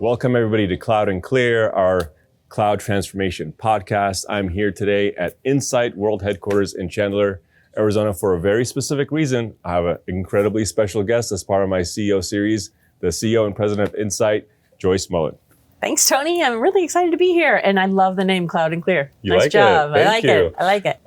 Welcome everybody to Cloud and Clear, our cloud transformation podcast. I'm here today at Insight World Headquarters in Chandler, Arizona for a very specific reason. I have an incredibly special guest as part of my CEO series, the CEO and president of Insight, Joyce Mullen. Thanks, Tony. I'm really excited to be here, and I love the name Cloud and Clear. You nice like job. it? I like it. I like it.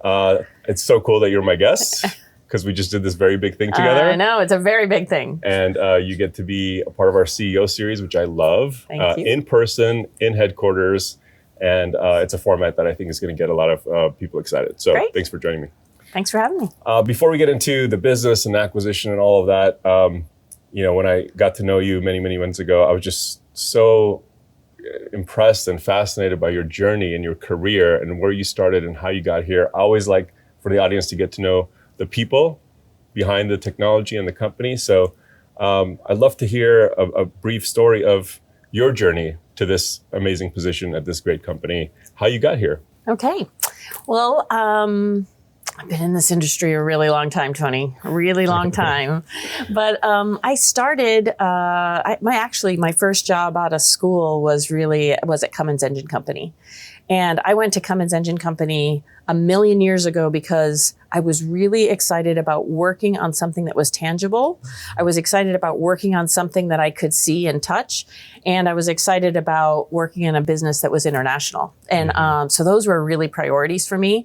It's so cool that you're my guest because we just did this very big thing together. I know, it's a very big thing. And you get to be a part of our CEO series, which I love. Thank you. In person, in headquarters, and it's a format that I think is going to get a lot of people excited. So Great. Thanks for joining me. Thanks for having me. Before we get into the business and acquisition and all of that, when I got to know you many, many months ago, I was just so impressed and fascinated by your journey and your career and where you started and how you got here. I always like for the audience to get to know the people behind the technology and the company. So I'd love to hear a brief story of your journey to this amazing position at this great company, how you got here. Okay. Well, I've been in this industry a really long time, Tony, a really long time. But I started, my first job out of school was at Cummins Engine Company. And I went to Cummins Engine Company a million years ago because I was really excited about working on something that was tangible. I was excited about working on something that I could see and touch. And I was excited about working in a business that was international. And so those were really priorities for me.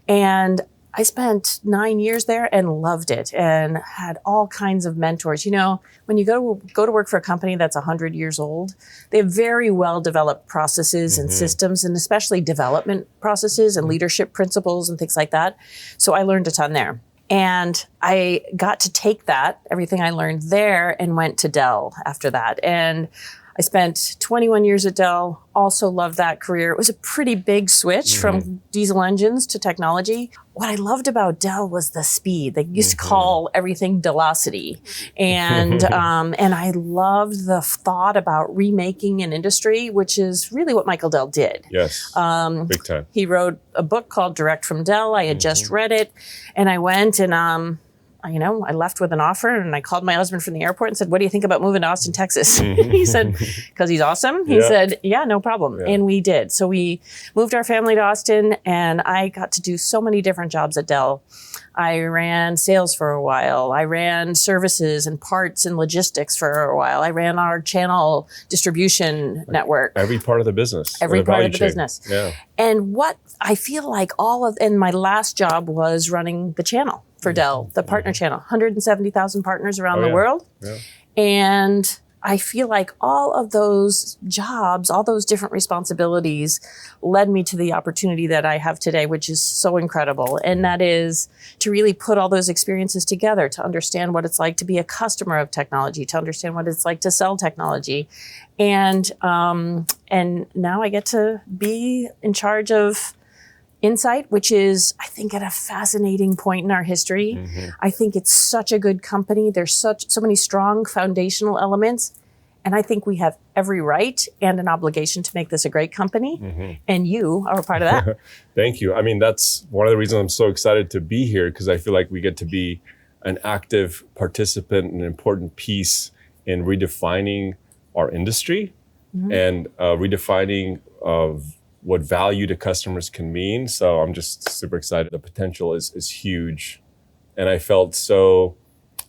And I spent 9 years there and loved it and had all kinds of mentors. You know, when you go to work for a company that's 100 years old, they have very well developed processes and systems, and especially development processes and leadership principles and things like that. So I learned a ton there. And I got to take that, everything I learned there, and went to Dell after that. And I spent 21 years at Dell, also loved that career. It was a pretty big switch from diesel engines to technology. What I loved about Dell was the speed. They used to call everything Delocity. And and I loved the thought about remaking an industry, which is really what Michael Dell did. Yes, big time. He wrote a book called Direct from Dell. I had just read it. And I went and I left with an offer, and I called my husband from the airport and said, "What do you think about moving to Austin, Texas?" He said, "Because he's awesome." He said, "Yeah, no problem." And we did. So we moved our family to Austin, and I got to do so many different jobs at Dell. I ran sales for a while. I ran services and parts and logistics for a while. I ran our channel distribution network. Every part of the business. Every part of the business. Yeah. And what I feel like and my last job was running the channel for Dell, the partner channel, 170,000 partners around the world. Yeah. And I feel like all of those jobs, all those different responsibilities led me to the opportunity that I have today, which is so incredible. And that is to really put all those experiences together, to understand what it's like to be a customer of technology, to understand what it's like to sell technology. And now I get to be in charge of Insight, which is, I think, at a fascinating point in our history. I think it's such a good company. There's so many strong foundational elements. And I think we have every right and an obligation to make this a great company. And you are a part of that. Thank you. I mean, that's one of the reasons I'm so excited to be here, because I feel like we get to be an active participant, an important piece in redefining our industry and redefining of what value to customers can mean. So I'm just super excited. The potential is huge. And I felt so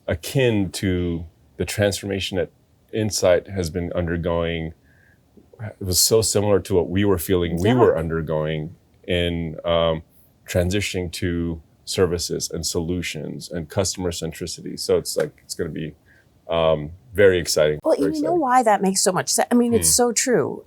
akin to the transformation that Insight has been undergoing. It was so similar to what we were feeling we were undergoing in transitioning to services and solutions and customer centricity. So it's going to be very exciting. Well, you know why that makes so much sense? I mean, it's so true.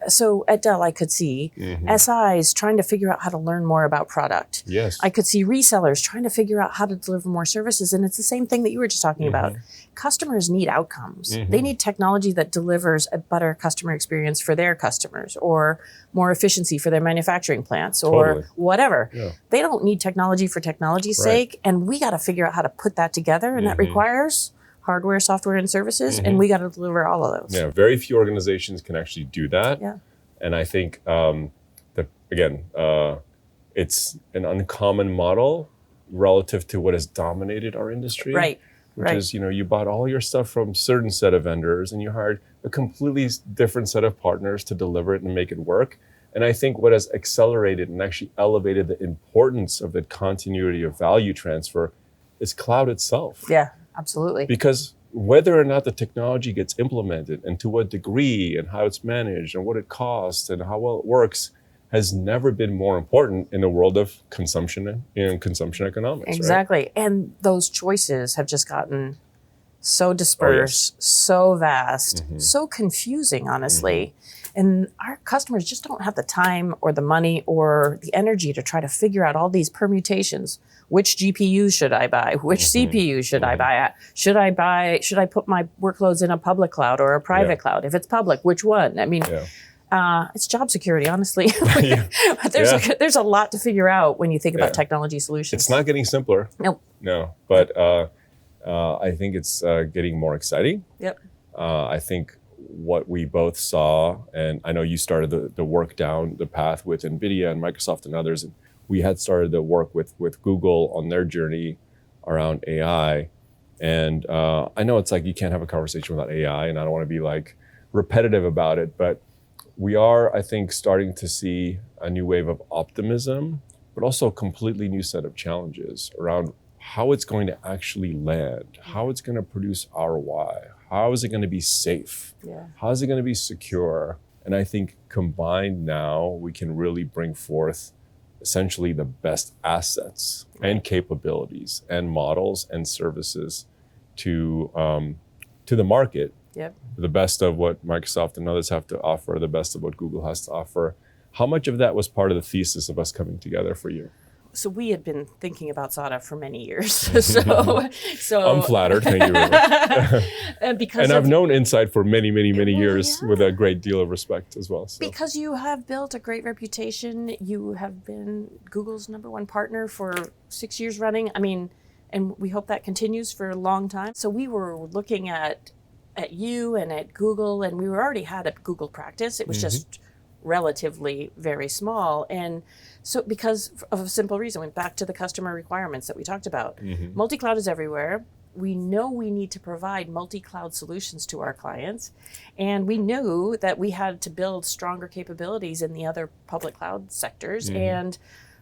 So at Dell, I could see SIs trying to figure out how to learn more about product. Yes. I could see resellers trying to figure out how to deliver more services. And it's the same thing that you were just talking about. Customers need outcomes. They need technology that delivers a better customer experience for their customers, or more efficiency for their manufacturing plants, or whatever. Yeah. They don't need technology for technology's sake. And we got to figure out how to put that together. And that requires hardware, software, and services, and we got to deliver all of those. Yeah, very few organizations can actually do that. Yeah. And I think it's an uncommon model relative to what has dominated our industry. Right. which Right. is, you bought all your stuff from certain set of vendors and you hired a completely different set of partners to deliver it and make it work. And I think what has accelerated and actually elevated the importance of the continuity of value transfer is cloud itself. Yeah, absolutely. Because whether or not the technology gets implemented and to what degree and how it's managed and what it costs and how well it works has never been more important in the world of consumption and consumption economics. Exactly. Right? And those choices have just gotten so dispersed, so vast, so confusing, honestly. And our customers just don't have the time or the money or the energy to try to figure out all these permutations. Which GPU should I buy? Which CPU should I buy? Should I put my workloads in a public cloud or a private cloud? If it's public, which one? I mean, it's job security, honestly. There's a lot to figure out when you think about technology solutions. It's not getting simpler. Nope. No, but I think it's getting more exciting. Yep. I think what we both saw, and I know you started the work down the path with NVIDIA and Microsoft and others, and we had started the work with Google on their journey around AI. And I know it's like you can't have a conversation without AI, and I don't want to be like repetitive about it, but we are, I think, starting to see a new wave of optimism, but also a completely new set of challenges around how it's going to actually land, how it's going to produce ROI, how is it going to be safe, how is it going to be secure. And I think combined now, we can really bring forth essentially the best assets and capabilities and models and services to the market. Yep. The best of what Microsoft and others have to offer, the best of what Google has to offer. How much of that was part of the thesis of us coming together for you? So we had been thinking about SADA for many years. so I'm flattered. Thank you very much. And I've known Insight for many, many, many years with a great deal of respect as well. So. Because you have built a great reputation. You have been Google's #1 partner for 6 years running. I mean, and we hope that continues for a long time. So we were looking at you and at Google, and we already had a Google practice. It was just relatively very small. And so because of a simple reason, went back to the customer requirements that we talked about. Multi-cloud is everywhere. We know we need to provide multi-cloud solutions to our clients. And we knew that we had to build stronger capabilities in the other public cloud sectors. And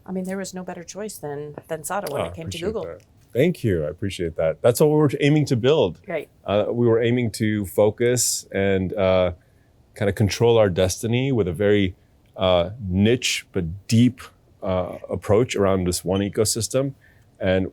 I mean, there was no better choice than SADA when it came to Google. That. Thank you. I appreciate that. That's what we were aiming to build. Right. We were aiming to focus and kind of control our destiny with a very niche but deep approach around this one ecosystem. And,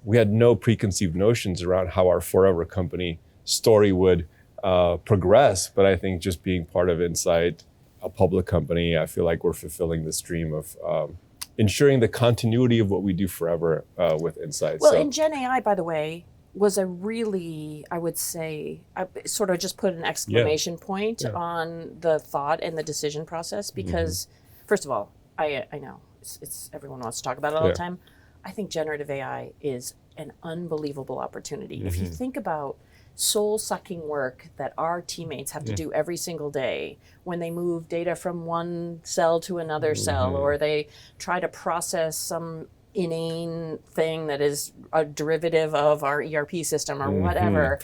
we had no preconceived notions around how our forever company story would progress. But I think just being part of Insight, a public company, I feel like we're fulfilling this dream of ensuring the continuity of what we do forever with Insight. Well, and Gen AI, by the way, was a really, I would say, I sort of just put an exclamation point on the thought and the decision process because, first of all, I know it's everyone wants to talk about it all the time. I think generative AI is an unbelievable opportunity. If you think about soul-sucking work that our teammates have to do every single day when they move data from one cell to another cell, or they try to process some inane thing that is a derivative of our ERP system or whatever.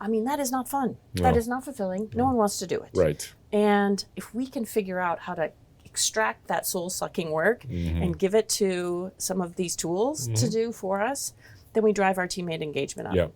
I mean, that is not fun. No. That is not fulfilling. No one wants to do it. Right. And if we can figure out how to extract that soul-sucking work and give it to some of these tools to do for us, then we drive our teammate engagement up.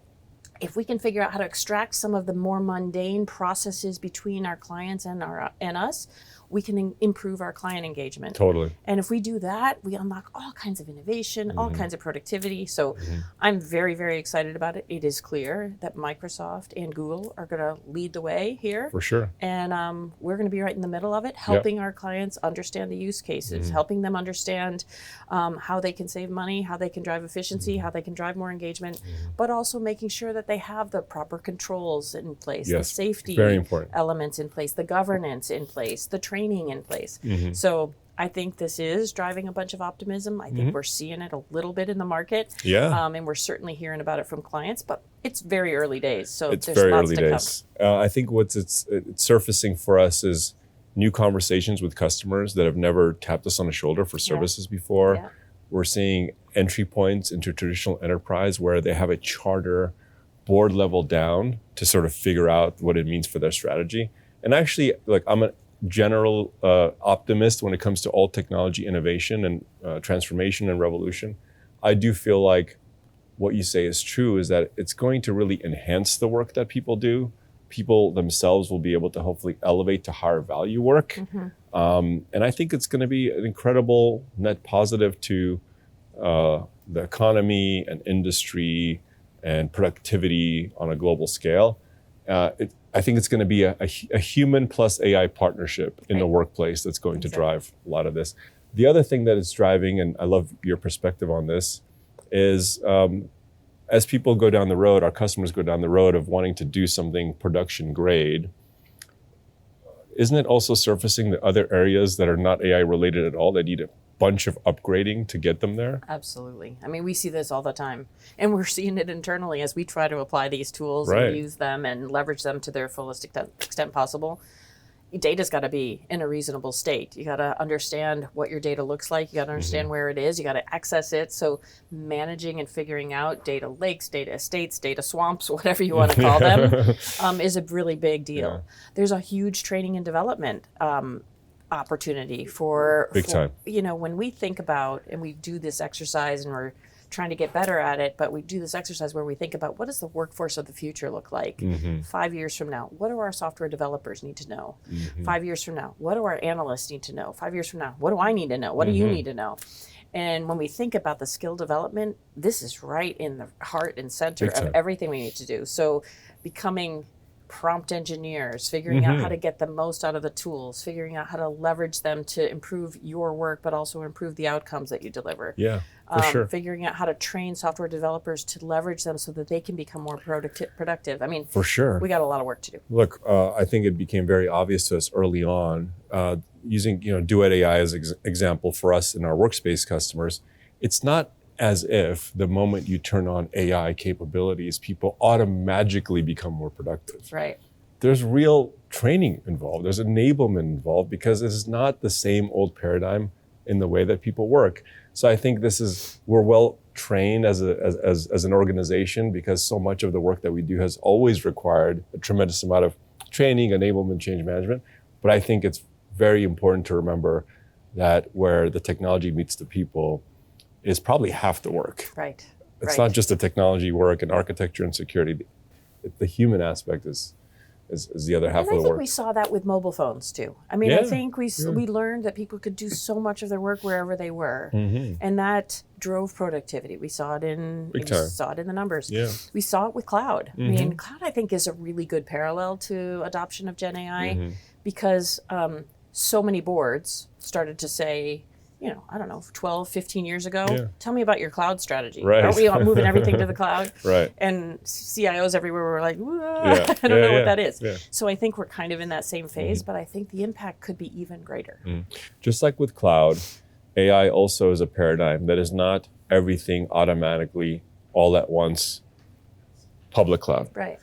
If we can figure out how to extract some of the more mundane processes between our clients and us, we can improve our client engagement. Totally. And if we do that, we unlock all kinds of innovation, all kinds of productivity. So I'm very, very excited about it. It is clear that Microsoft and Google are going to lead the way here. For sure. And we're going to be right in the middle of it, helping our clients understand the use cases, helping them understand how they can save money, how they can drive efficiency, how they can drive more engagement, but also making sure that they have the proper controls in place, the safety elements in place, the governance in place, the training in place. So I think this is driving a bunch of optimism. I think we're seeing it a little bit in the market. And we're certainly hearing about it from clients, but it's very early days. So it's there's very lots early to days. I think it's surfacing for us is new conversations with customers that have never tapped us on the shoulder for services before. We're seeing entry points into traditional enterprise where they have a charter board level down to sort of figure out what it means for their strategy. And actually, like, I'm a general optimist when it comes to all technology innovation and transformation and revolution. I do feel like what you say is true, is that it's going to really enhance the work that people do. People themselves will be able to hopefully elevate to higher value work. And I think it's going to be an incredible net positive to the economy and industry and productivity on a global scale. I think it's going to be a human plus AI partnership in the workplace that's going to drive a lot of this. The other thing that is driving, and I love your perspective on this, is as people go down the road, our customers go down the road of wanting to do something production grade, isn't it also surfacing the other areas that are not AI related at all that need a bunch of upgrading to get them there? Absolutely. I mean, we see this all the time, and we're seeing it internally as we try to apply these tools and use them and leverage them to their fullest extent possible. Data's got to be in a reasonable state. You got to understand what your data looks like. You got to understand where it is. You got to access it. So managing and figuring out data lakes, data estates, data swamps, whatever you want to call them, is a really big deal. There's a huge training and development opportunity for big time. You know, when we think about, and we do this exercise and we're trying to get better at it, but we do this exercise where we think about, what does the workforce of the future look like 5 years from now? What do our software developers need to know? 5 years from now, what do our analysts need to know? 5 years from now, what do I need to know? What do you need to know? And when we think about the skill development, this is right in the heart and center of everything we need to do. So becoming prompt engineers, figuring out how to get the most out of the tools, figuring out how to leverage them to improve your work, but also improve the outcomes that you deliver. Yeah, for sure. Figuring out how to train software developers to leverage them so that they can become more productive. I mean, for sure, we got a lot of work to do. Look, I think it became very obvious to us early on, using Duet AI as an example for us in our workspace customers. It's not as if the moment you turn on AI capabilities, people automatically become more productive. Right. There's real training involved. There's enablement involved, because this is not the same old paradigm in the way that people work. So I think we're well trained as an organization, because so much of the work that we do has always required a tremendous amount of training, enablement, change management. But I think it's very important to remember that where the technology meets the people is probably half the work. Right. It's not just the technology work and architecture and security. The human aspect is the other half of the work. I think we saw that with mobile phones too. I mean, I think we learned that people could do so much of their work wherever they were, and that drove productivity. We saw it in the numbers. Yeah. We saw it with cloud. I mean, cloud, I think, is a really good parallel to adoption of Gen AI, because so many boards started to say, I don't know, 12, 15 years ago, tell me about your cloud strategy. Right. Aren't we all moving everything to the cloud? Right. And CIOs everywhere were like, I don't know what that is. Yeah. So I think we're kind of in that same phase, but I think the impact could be even greater. Just like with cloud, AI also is a paradigm that is not everything automatically all at once public cloud. Right.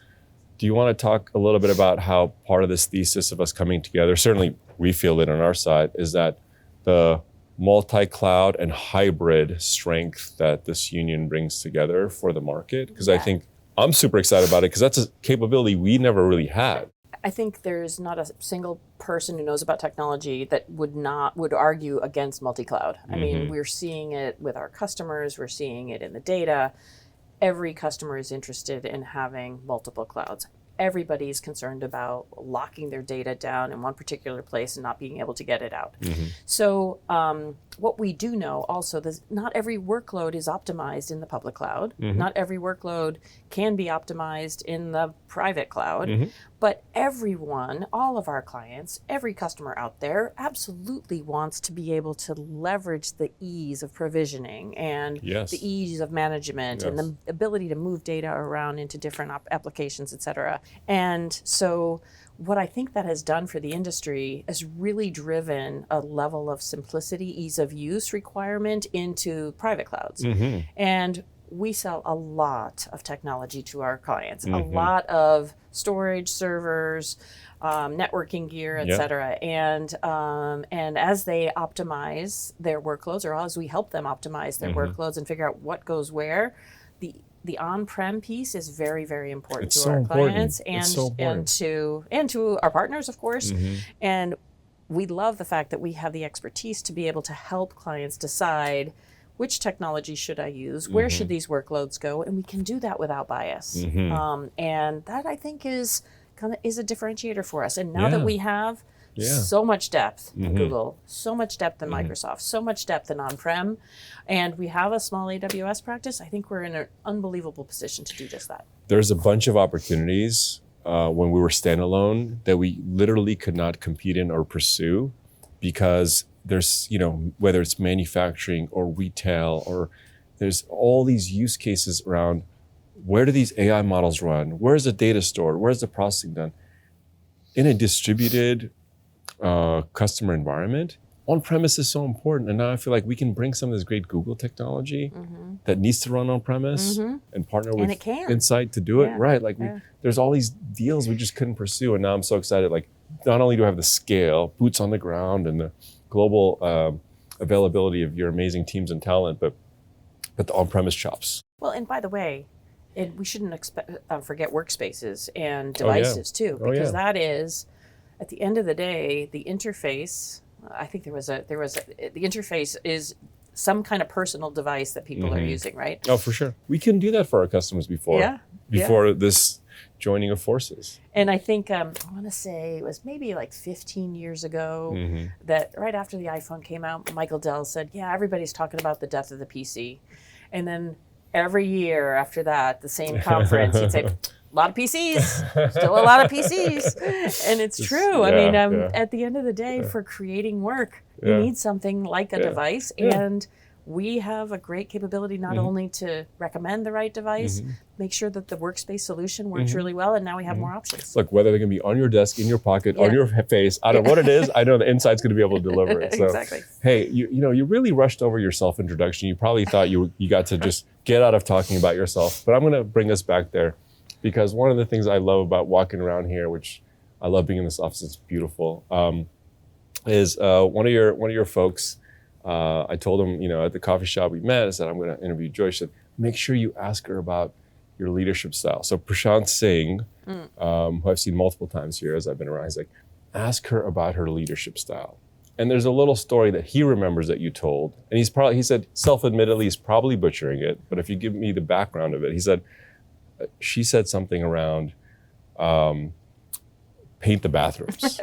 Do you want to talk a little bit about how part of this thesis of us coming together, certainly we feel it on our side, is that the multi-cloud and hybrid strength that this union brings together for the market? Because I think I'm super excited about it, because that's a capability we never really had. I think there's not a single person who knows about technology that would argue against multi-cloud. I mean, we're seeing it with our customers, we're seeing it in the data. Every customer is interested in having multiple clouds. Everybody's concerned about locking their data down in one particular place and not being able to get it out. So what we do know also is not every workload is optimized in the public cloud. Not every workload can be optimized in the private cloud. But everyone, all of our clients, every customer out there absolutely wants to be able to leverage the ease of provisioning and the ease of management and the ability to move data around into different applications, et cetera. And so what I think that has done for the industry has really driven a level of simplicity, ease of use requirement into private clouds. And we sell a lot of technology to our clients, a lot of storage servers, networking gear, et cetera. And as they optimize their workloads, or as we help them optimize their workloads and figure out what goes where, the the on-prem piece is very, very important It's to so our important. clients It's so important. and to our partners, of course. Mm-hmm. And we love the fact that we have the expertise to be able to help clients decide which technology should I use, where should these workloads go, and we can do that without bias. And that, I think, is a differentiator for us. And now that we have so much depth in Google, so much depth in Microsoft, so much depth in on-prem, and we have a small AWS practice, I think we're in an unbelievable position to do just that. There's a bunch of opportunities when we were standalone that we literally could not compete in or pursue because there's, whether it's manufacturing or retail, or there's all these use cases around where do these AI models run? Where's the data stored? Where's the processing done? In a distributed customer environment, on-premise is so important. And now I feel like we can bring some of this great Google technology that needs to run on-premise and partner with Insight to do it. Right. Like there's all these deals we just couldn't pursue. And now I'm so excited. Like not only do I have the scale, boots on the ground, and the global availability of your amazing teams and talent, but the on-premise chops. Well, and by the way, we shouldn't forget workspaces and devices too, because that is, at the end of the day, the interface. I think the interface is some kind of personal device that people are using, right? Oh, for sure. We couldn't do that for our customers before this joining of forces. And I think, I want to say it was maybe like 15 years ago that right after the iPhone came out, Michael Dell said, everybody's talking about the death of the PC. And then every year after that, the same conference, he'd say, a lot of PCs, still a lot of PCs. And it's true. I mean, at the end of the day, for creating work, you need something like a device. And we have a great capability not only to recommend the right device, make sure that the workspace solution works really well, and now we have more options. Look, whether they can be on your desk, in your pocket, on your face, I don't know what it is, I know the Insight's going to be able to deliver it. So, exactly. Hey, you really rushed over your self-introduction. You probably thought you got to just get out of talking about yourself, but I'm going to bring us back there. Because one of the things I love about walking around here, which I love being in this office, it's beautiful, is one of your folks, I told him, at the coffee shop we met, I said, I'm going to interview Joyce. I said, make sure you ask her about your leadership style. So Prashant Singh, who I've seen multiple times here as I've been around, he's like, ask her about her leadership style. And there's a little story that he remembers that you told. And he said, self-admittedly, he's probably butchering it. But if you give me the background of it, he said, she said something around paint the bathrooms.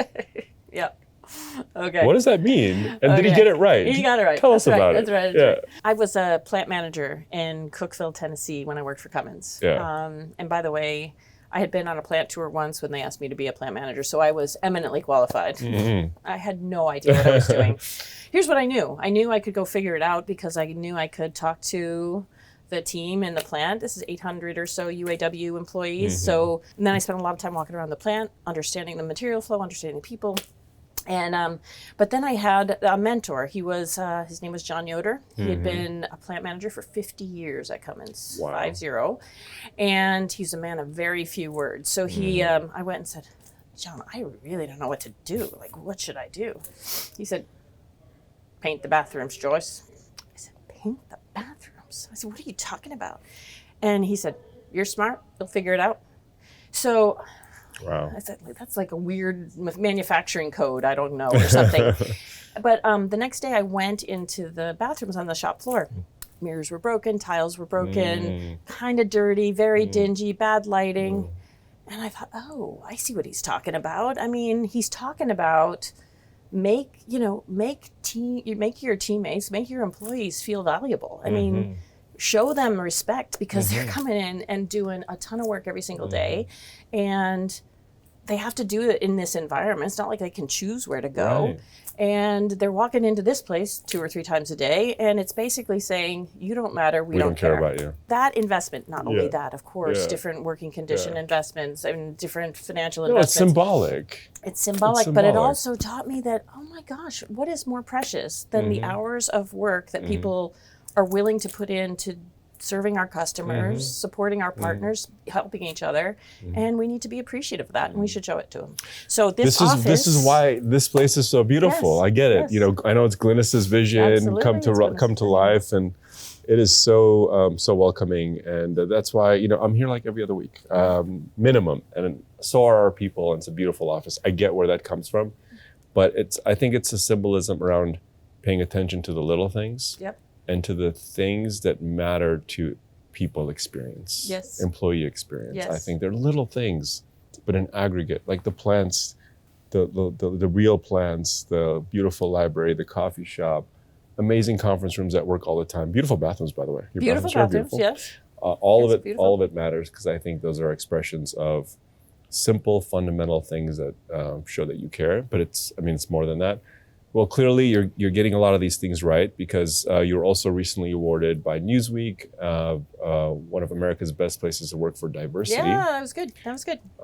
Okay. What does that mean? And did he get it right? He got it right. Tell us about it. That's right. I was a plant manager in Cookeville, Tennessee when I worked for Cummins. And by the way, I had been on a plant tour once when they asked me to be a plant manager, so I was eminently qualified. I had no idea what I was doing. Here's what I knew. I knew I could go figure it out because I knew I could talk to the team in the plant. This is 800 or so UAW employees. So, and then I spent a lot of time walking around the plant, understanding the material flow, understanding people. And but then I had a mentor. He was his name was John Yoder. He had been a plant manager for 50 years at Cummins, 50, and he's a man of very few words. So he, I went and said, John, I really don't know what to do. Like, what should I do? He said, paint the bathrooms, Joyce. I said, paint the bathrooms? I said, what are you talking about? And he said, you're smart. You'll figure it out. So. Wow. I said, that's like a weird manufacturing code, I don't know, or something. But the next day I went into the bathrooms on the shop floor. Mirrors were broken, tiles were broken, kind of dirty, very dingy, bad lighting. And I thought, oh, I see what he's talking about. I mean, he's talking about make your teammates, make your employees feel valuable. I mean, show them respect because they're coming in and doing a ton of work every single day. And they have to do it in this environment. It's not like they can choose where to go. Right. And they're walking into this place 2 or 3 times a day. And it's basically saying, you don't matter, we don't care about you. That investment, not only that, of course, different working condition investments and different financial investments. It's symbolic. It's symbolic, but it also taught me that, oh my gosh, what is more precious than the hours of work that people are willing to put into serving our customers, supporting our partners, helping each other, and we need to be appreciative of that, and we should show it to them. So this is why this place is so beautiful. Yes, I get it. I know it's Glynis's vision come to life, and It is so so welcoming, and that's why I'm here like every other week, minimum. And so are our people, and it's a beautiful office. I get where that comes from, but I think it's a symbolism around paying attention to the little things, and to the things that matter to people experience, employee experience. I think they're little things, but in aggregate, like the plants, the real plants, the beautiful library, the coffee shop, amazing conference rooms at work all the time. Beautiful bathrooms, by the way. Your beautiful bathrooms, yes. All of it matters, because I think those are expressions of simple, fundamental things that show that you care. But it's more than that. Well, clearly you're getting a lot of these things right, because you were also recently awarded by Newsweek one of America's best places to work for diversity. Yeah, that was good.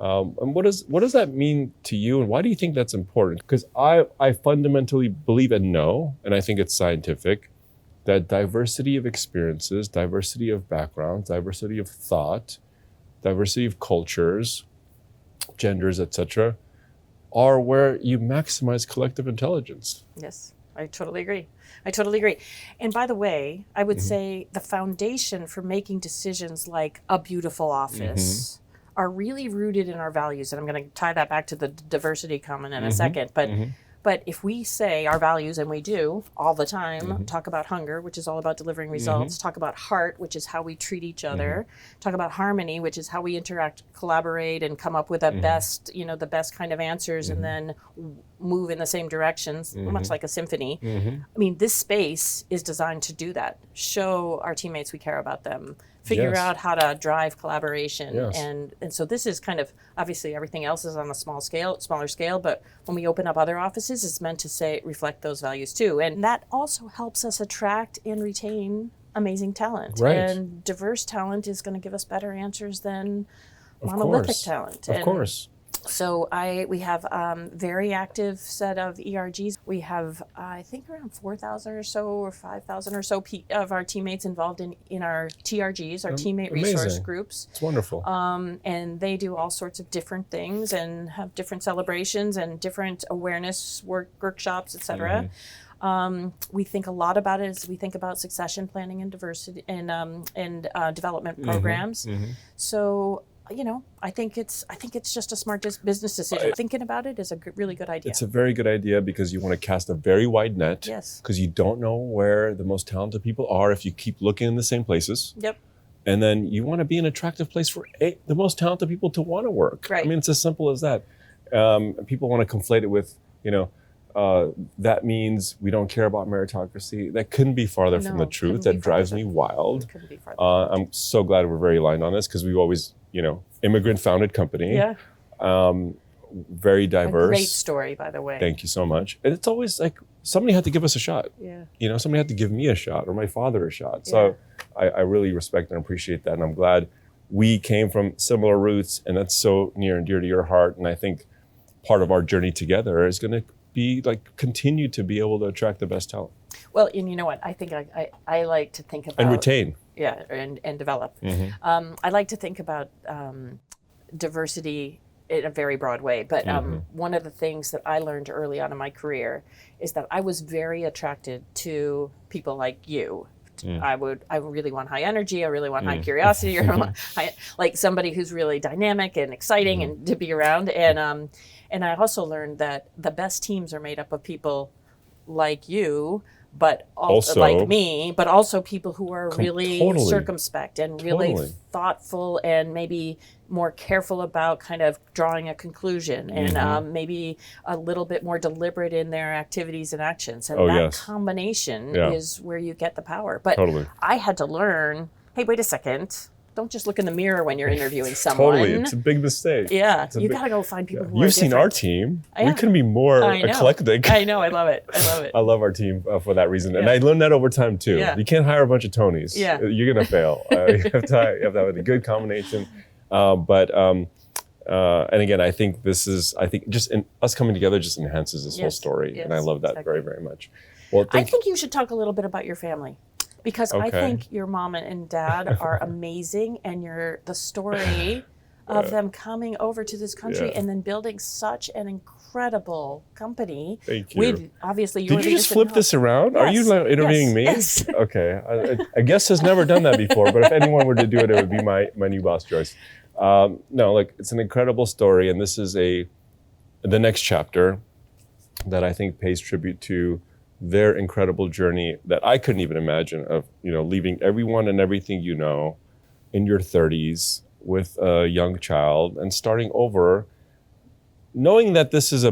And what does that mean to you, and why do you think that's important? Because I fundamentally believe and know, and I think it's scientific, that diversity of experiences, diversity of backgrounds, diversity of thought, diversity of cultures, genders, etc., are where you maximize collective intelligence. Yes, I totally agree. And by the way, I would say the foundation for making decisions like a beautiful office are really rooted in our values. And I'm going to tie that back to the diversity comment in a second. But if we say our values, and we do all the time, talk about hunger, which is all about delivering results, talk about heart, which is how we treat each other, talk about harmony, which is how we interact, collaborate, and come up with the best kind of answers, and then move in the same directions, much like a symphony. I mean, this space is designed to do that. Show our teammates we care about them, figure out how to drive collaboration. And so this is kind of, obviously everything else is on a smaller scale, but when we open up other offices, it's meant to reflect those values too. And that also helps us attract and retain amazing talent. And diverse talent is going to give us better answers than monolithic talent. Of course. So we have very active set of ERGs. We have, I think, around 4,000 or so, or 5,000 or so of our teammates involved in our TRGs, our teammate resource groups. It's wonderful. And they do all sorts of different things and have different celebrations and different awareness workshops, etc. We think a lot about it as we think about succession planning and diversity and development programs. So, I think it's just a smart business decision. Thinking about it is a really good idea. It's a very good idea, because you want to cast a very wide net. Yes. Because you don't know where the most talented people are if you keep looking in the same places. And then you want to be an attractive place for the most talented people to want to work. I mean, it's as simple as that. People want to conflate it with, that means we don't care about meritocracy. That couldn't be farther from the truth. That drives me wild. Couldn't be farther. I'm so glad we're very aligned on this, because we've always, immigrant founded company. Very diverse. A great story, by the way. Thank you so much. And it's always like somebody had to give us a shot. Somebody had to give me a shot, or my father a shot. So I really respect and appreciate that. And I'm glad we came from similar roots, and that's so near and dear to your heart. And I think part of our journey together is going to be continue to be able to attract the best talent. Well, and you know what? I think I like to think about... And retain. Yeah, and develop. I like to think about diversity in a very broad way. But one of the things that I learned early on in my career is that I was very attracted to people like you. I really want high energy. I really want high curiosity, or like somebody who's really dynamic and exciting and to be around. And I also learned that the best teams are made up of people like you, but also like me, but also people who are really circumspect and really thoughtful, and maybe more careful about kind of drawing a conclusion, and maybe a little bit more deliberate in their activities and actions. And that combination is where you get the power. But I had to learn, hey, wait a second. Don't just look in the mirror when you're interviewing someone. It's a big mistake. You got to go find people who are You've seen our team. We couldn't be more eclectic. I know. I love it. I love our team for that reason. And I learned that over time too. You can't hire a bunch of Tonys. You're going to fail. You have to have a good combination. And again, I think just us coming together just enhances this whole story. And I love that very, very much. Well, I think you should talk a little bit about your family. Because I think your mom and dad are amazing, and the story of them coming over to this country Yeah. and then building such an incredible company. Thank you. With obviously your Did you just flip leadership this around? Are you Yes. like, interviewing Yes. me? Yes. Okay. A guest has never done that before, but if anyone were to do it, it would be my new boss, Joyce. No, like it's an incredible story, and this is the next chapter that I think pays tribute to their incredible journey that I couldn't even imagine of, leaving everyone and everything in your 30s with a young child and starting over, knowing that this is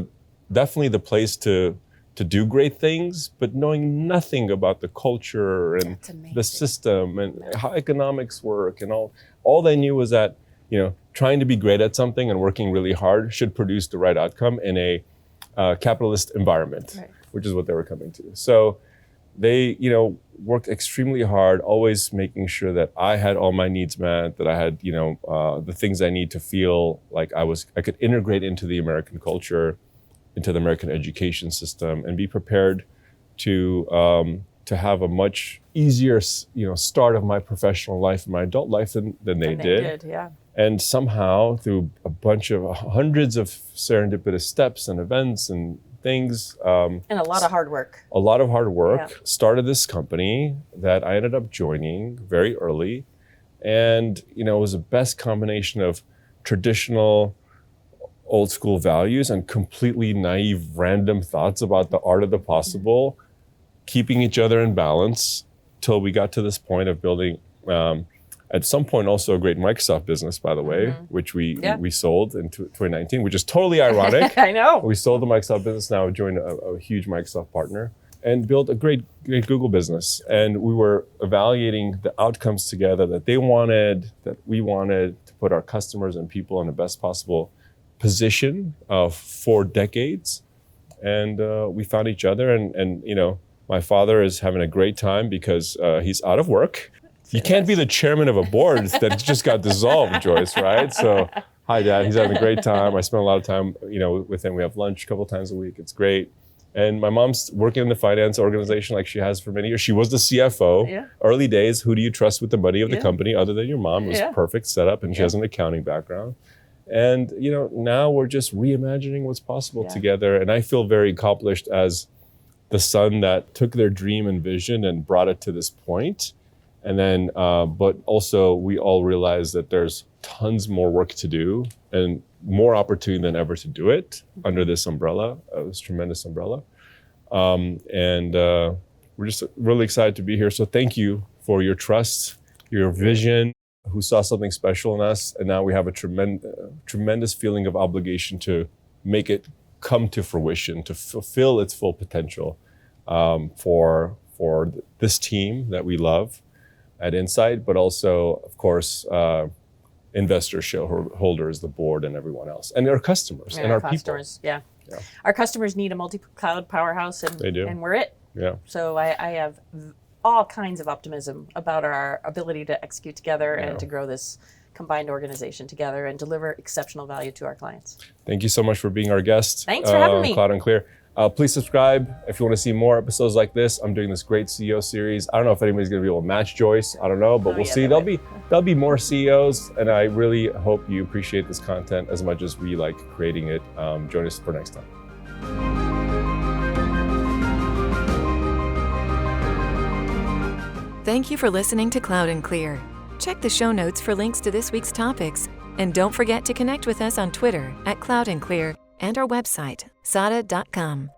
definitely the place to do great things, but knowing nothing about the culture and That's amazing. the system and how economics work and all they knew was that, trying to be great at something and working really hard should produce the right outcome in a capitalist environment, Right. which is what they were coming to. So they, worked extremely hard, always making sure that I had all my needs met, that I had, the things I need to feel like I could integrate into the American culture, into the American education system, and be prepared to have a much easier, start of my professional life and my adult life than they did. Yeah. And somehow, through a bunch of hundreds of serendipitous steps and events and things, And a lot of hard work. yeah. Started this company that I ended up joining very early. And, it was the best combination of traditional old school values and completely naive, random thoughts about the art of the possible, keeping each other in balance till we got to this point of building, at some point also a great Microsoft business, by the way, which we sold in 2019, which is totally ironic. I know. We sold the Microsoft business, now joined a huge Microsoft partner, and built a great Google business. And we were evaluating the outcomes together that they wanted, that we wanted to put our customers and people in the best possible position for decades. And we found each other, and my father is having a great time because he's out of work. You can't be the chairman of a board that just got dissolved, Joyce, right? So, hi, Dad. He's having a great time. I spend a lot of time, with him. We have lunch a couple times a week. It's great. And my mom's working in the finance organization like she has for many years. She was the CFO. Yeah. Early days, who do you trust with the money of the company other than your mom? It was Yeah. perfect setup, and she has an accounting background. And, now we're just reimagining what's possible together. And I feel very accomplished as the son that took their dream and vision and brought it to this point. And then, but also we all realize that there's tons more work to do and more opportunity than ever to do it under this umbrella, this tremendous umbrella. And we're just really excited to be here. So thank you for your trust, your vision, who saw something special in us. And now we have a tremendous feeling of obligation to make it come to fruition, to fulfill its full potential for this team that we love at Insight, but also, of course, investors, shareholders, the board, and everyone else, and our customers and our customers, people. Yeah. Our customers need a multi-cloud powerhouse, and They do. and we're it. Yeah. So I have all kinds of optimism about our ability to execute together and to grow this combined organization together and deliver exceptional value to our clients. Thank you so much for being our guest. Thanks for having me. Cloud and Clear. Please subscribe if you want to see more episodes like this. I'm doing this great CEO series. I don't know if anybody's going to be able to match Joyce. I don't know, but we'll see. There'll be more CEOs, and I really hope you appreciate this content as much as we like creating it. Join us for next time. Thank you for listening to Cloud and Clear. Check the show notes for links to this week's topics. And don't forget to connect with us on Twitter @Cloud and Clear and our website, sada.com.